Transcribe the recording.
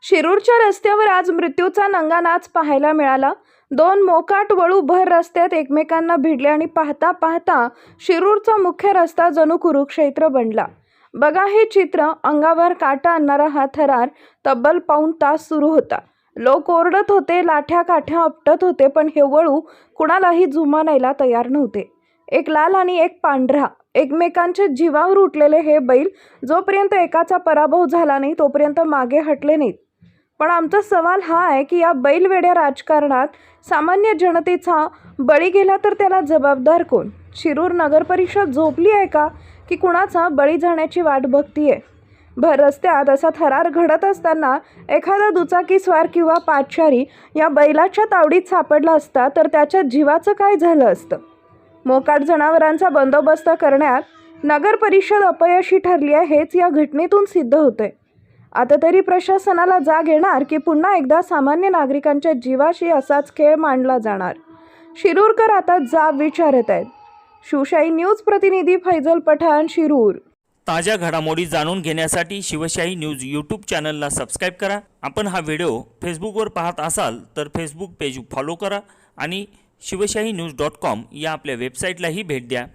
शिरूरच्या रस्त्यावर आज मृत्यूचा नंगानाच पाहायला मिळाला। दोन मोकाट वळू भर रस्त्यात एकमेकांना भिडले आणि पाहता पाहता शिरूरचा मुख्य रस्ता जणू कुरुक्षेत्र बनला। बघा हे चित्र, अंगावर काटा आणणारा हा थरार तब्बल पाऊण तास सुरू होता। लोक ओरडत होते, लाठ्या काठ्या आपटत होते, पण हे वळू कुणालाही जुमानायला तयार नव्हते। एक लाल आणि एक पांढरा, एकमेकांच्या जीवावर उठलेले हे बैल जोपर्यंत एकाचा पराभव झाला नाही तोपर्यंत मागे हटले नाहीत। पण आमचा सवाल हा आहे की या बैलवेड्या राजकारणात सामान्य जनतेचा बळी गेला तर त्याला जबाबदार कोण? शिरूर नगर परिषद झोपली आहे का की कुणाचा बळी जाण्याची वाट बघतीये? भर रस्त्यात असा थरार घडत असताना एखादा दुचाकीस्वार किंवा पादचारी या बैलाच्या तावडीत सापडला असता तर त्याच्या जीवाचं काय झालं असतं? मोकाट जनावरांचा बंदोबस्त करण्यात नगर परिषद अपयशी ठरली आहे हेच या घटनेतून सिद्ध होतंय। आता तरी प्रशासनाला जाग येणार की पुन्हा एकदा सामान्य नागरिकांच्या जीवाशी असाच खेळ मांडला जाणार? शिरूरकर आता जाब विचारत आहेत। शिवशाही न्यूज प्रतिनिधी फैजल पठाण, शिरूर। ताज्या घडामोडी जाणून घेण्यासाठी शिवशाही न्यूज यूट्यूब चॅनलला सबस्क्राईब करा। आपण हा व्हिडिओ फेसबुकवर पाहत असाल तर फेसबुक पेज फॉलो करा आणि शिवशाही न्यूज.com या आपल्या वेबसाईटलाही भेट द्या।